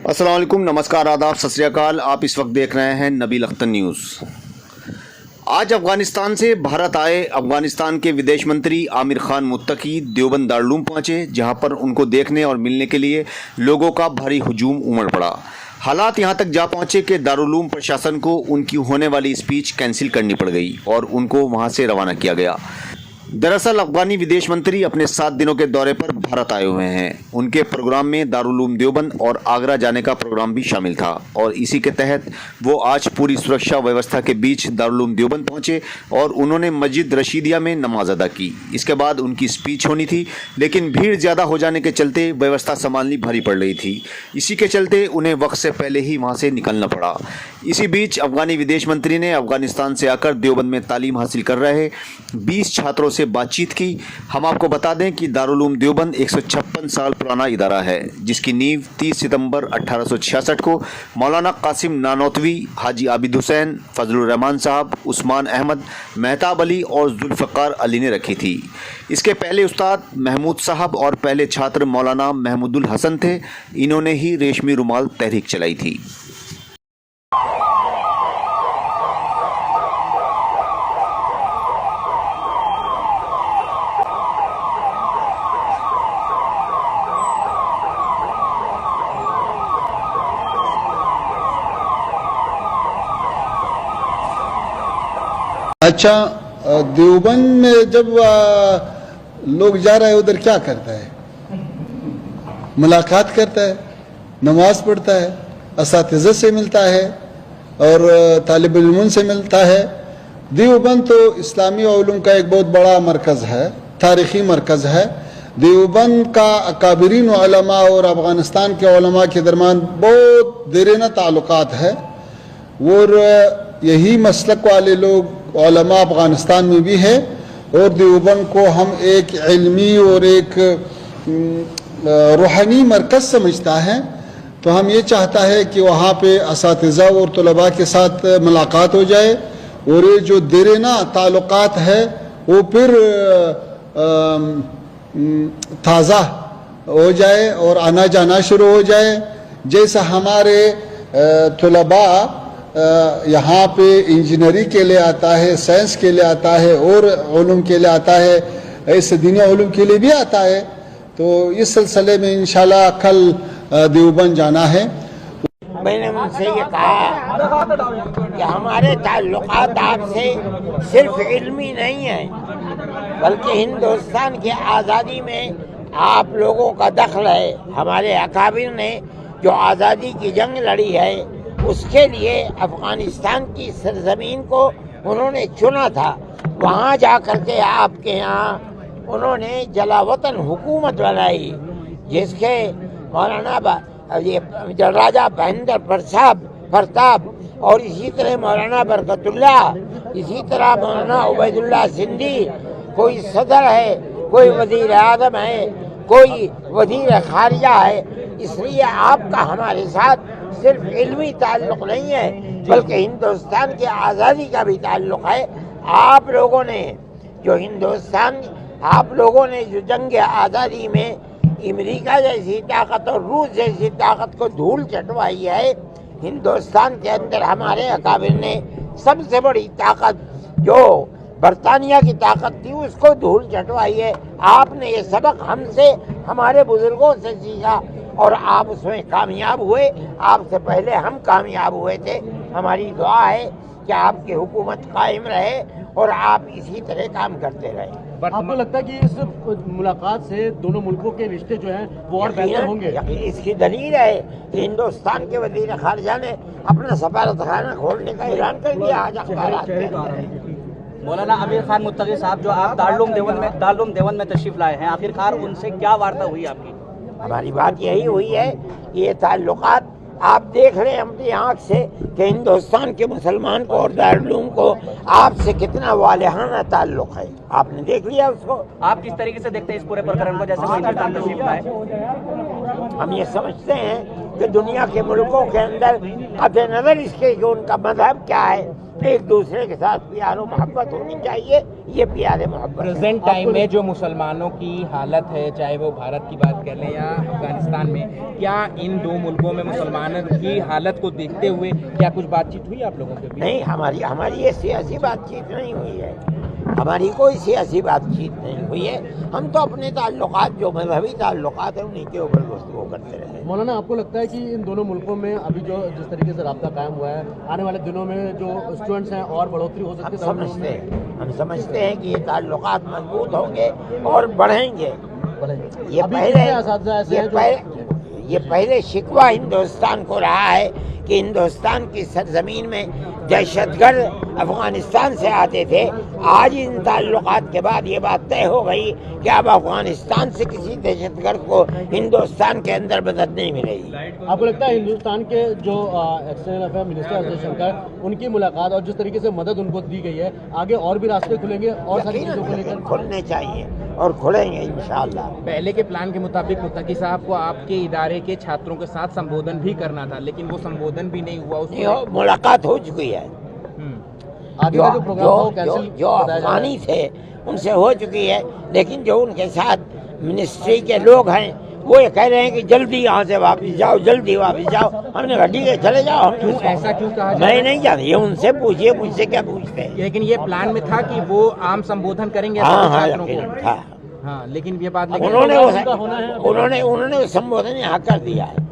अस्सलाम वालेकुम, नमस्कार, आदाब, सत श्री अकाल। आप इस वक्त देख रहे हैं नबील अख्तर न्यूज़। आज अफगानिस्तान से भारत आए अफगानिस्तान के विदेश मंत्री आमिर खान मुत्तकी देवबंद दारुल पहुंचे, जहां पर उनको देखने और मिलने के लिए लोगों का भारी हुजूम उमड़ पड़ा। हालात यहां तक जा पहुंचे कि दारुल प्रशासन को उनकी होने वाली स्पीच कैंसिल करनी पड़ गई और उनको वहां से रवाना किया गया। दरअसल अफगानी विदेश मंत्री अपने 7 दिनों के दौरे पर भारत आए हुए हैं। उनके प्रोग्राम में दारुल देवबंद और आगरा जाने का प्रोग्राम भी शामिल था और इसी के तहत वो आज पूरी सुरक्षा व्यवस्था के बीच दारुल देवबंद पहुंचे और उन्होंने मस्जिद रशीदिया में नमाज अदा की। इसके बाद उनकी स्पीच होनी थी, लेकिन भीड़ ज़्यादा हो जाने के चलते व्यवस्था संभालनी भारी पड़ रही थी। इसी के चलते उन्हें वक्त से पहले ही वहाँ से निकलना पड़ा। इसी बीच अफगानी विदेश मंत्री ने अफगानिस्तान से आकर देवबंद में तालीम हासिल कर रहे 20 छात्रों से बातचीत की। हम आपको बता दें कि दारुल देवबंद 156 साल पुराना इदारा है, जिसकी नींव 30 सितंबर 1866 को मौलाना कासिम नानौतवी, हाजी आबिद हुसैन, फजलुर रहमान साहब, उस्मान अहमद, मेहताब अली और जुल्फ़कार अली ने रखी थी। इसके पहले उस्ताद महमूद साहब और पहले छात्र मौलाना महमूदुल हसन थे। इन्होंने ही रेशमी रुमाल तहरीक चलाई थी। अच्छा, देवबंद में जब लोग जा रहे हैं उधर क्या करता है? मुलाकात करता है, नमाज पढ़ता है, असातिज़ा से मिलता है और तालिब इल्म से मिलता है। देवबंद तो इस्लामी उलूम का एक बहुत बड़ा मरकज़ है, तारीख़ी मरकज़ है। देवबंद का अकाबरीन उलमा और अफ़गानिस्तान के उलमा के दरमियान बहुत देरीना ताल्लुकात है और यही मसलक वाले लोग उलमा अफ़गानिस्तान में भी है और देवबंद को हम एक इल्मी और एक रूहानी मरकज़ समझता है। तो हम ये चाहता है कि वहाँ पे असातिज़ा और तलबा के साथ मुलाकात हो जाए और ये जो देरीना ताल्लुकात है वो फिर ताज़ा हो जाए और आना जाना शुरू हो जाए। जैसा हमारे तलबा यहाँ पे इंजीनियरिंग के लिए आता है, साइंस के लिए आता है और उलूम के लिए आता है, ऐसे दीनी उलूम के लिए भी आता है। तो इस सिलसिले में इंशाल्लाह कल देवबंद जाना है। मैंने उनसे ये कहा कि हमारे ताल्लुकात आपसे सिर्फ इल्मी नहीं है, बल्कि हिंदुस्तान की आज़ादी में आप लोगों का दखल है। हमारे अकाबिर ने जो आज़ादी की जंग लड़ी है, उसके लिए अफ़गानिस्तान की सरज़मीन को उन्होंने चुना था। वहाँ जा कर के आपके यहाँ उन्होंने जलावतन हुकूमत बनाई, जिसके मौलाना राजा महेंद्र प्रताप और इसी तरह मौलाना बरकतुल्ला, इसी तरह मौलाना उबैदुल्ला सिंधी, कोई सदर है, कोई वज़ीर आज़म है, कोई वज़ीर ख़ारिजा है। इसलिए आपका हमारे साथ सिर्फ इल्मी ताल्लुक़ नहीं है, बल्कि हिंदुस्तान की आज़ादी का भी ताल्लुक़ है। आप लोगों ने जो जंग आज़ादी में अमेरिका जैसी ताकत और रूस जैसी ताकत को धूल चटवाई है, हिंदुस्तान के अंदर हमारे अकाबिर ने सबसे बड़ी ताकत जो बरतानिया की ताकत थी उसको धूल चटवाई है। आपने ये सबक हमसे, हमारे बुजुर्गों से सीखा और आप उसमें कामयाब हुए। आपसे पहले हम कामयाब हुए थे। हमारी दुआ है कि आपकी हुकूमत कायम रहे और आप इसी तरह काम करते रहे। आपको लगता है कि इस मुलाकात से दोनों मुल्कों के रिश्ते जो हैं वो और बेहतर होंगे? इसकी दलील है कि हिंदुस्तान के वज़ीर ख़ारिजा ने अपना सफारतखाना खोलने का ऐलान कर दिया आज अखबारात में। मौलाना आमिर खान मुत्तकी साहब जो आप दारुल देवबंद में तशरीफ लाए हैं, आखिरकार उनसे क्या वार्ता हुई आपकी? हमारी बात यही हुई है कि ये ताल्लुकात आप देख रहे हैं अपनी आँख से कि हिंदुस्तान के मुसलमान को और दारुल को आपसे कितना वालिहाना ताल्लुक़ है। आपने देख लिया उसको। आप किस तरीके से देखते हैं इस पूरे प्रकरण को, जैसे हिंदुस्तान तशरीफ लाए? हम ये समझते हैं कि दुनिया के मुल्कों के अंदर कतई नज़र इसके कि उनका मजहब क्या है, एक दूसरे के साथ प्यार और मोहब्बत होनी चाहिए। ये प्यार मोहब्बत है। प्रेजेंट टाइम में जो मुसलमानों की हालत है, चाहे वो भारत की बात कर लें या अफगानिस्तान में, क्या इन दो मुल्कों में मुसलमानों की हालत को देखते हुए क्या कुछ बातचीत हुई आप लोगों के बीच? नहीं, हमारी ये सियासी बातचीत नहीं हुई है, हमारी कोई सियासी बातचीत नहीं हुई है। हम तो अपने ताल्लुकात जो मजहबी ताल्लुकात है उन्हीं के ऊपर गुफ्तगू करते रहे। मौलाना, आपको लगता है कि इन दोनों मुल्कों में अभी जो जिस तरीके से राब्ता कायम हुआ है, आने वाले दिनों में जो स्टूडेंट्स हैं और बढ़ोतरी हो सकती है? हम समझते हैं कि ये ताल्लुकात मजबूत होंगे और बढ़ेंगे। ये पहले शिकवा हिंदुस्तान को रहा है कि हिंदुस्तान की सरजमीन में दहशतगर्द अफगानिस्तान से आते थे। आज इन ताल्लुकात के बाद ये बात तय हो गई कि अब अफगानिस्तान से किसी दहशतगर्द को हिंदुस्तान के अंदर मदद नहीं मिलेगी। आपको लगता है हिंदुस्तान के जो एक्सटर्नल अफेयर मिनिस्टर जयशंकर, उनकी मुलाकात और जिस तरीके से मदद उनको दी गई है, आगे और भी रास्ते खुलेंगे और सारी चीज़ों को लेकर? खुलने चाहिए और खुलेंगे इंशाअल्लाह। पहले के प्लान के मुताबिक मुत्तकी साहब को आपके इदारे के छात्रों के साथ संबोधन भी करना था, लेकिन वो संबोधन भी नहीं हुआ। मुलाकात हो चुकी है, आगे का जो प्रोग्राम हो कैंसिल जो अफगानी थे उनसे हो चुकी है, लेकिन जो उनके साथ मिनिस्ट्री के लोग हैं वो ये कह रहे हैं कि जल्दी यहाँ से वापस जाओ, जल्दी वापस जाओ। हमने कहा ठीक है चले जाओ। हम ऐसा क्यों कहा? मैं नहीं जानता, ये उनसे पूछिए, मुझसे क्या पूछते हैं। लेकिन ये प्लान में था कि वो आम संबोधन करेंगे छात्रों को। हाँ, लेकिन ये बात उन्होंने संबोधन यहाँ कर दिया है।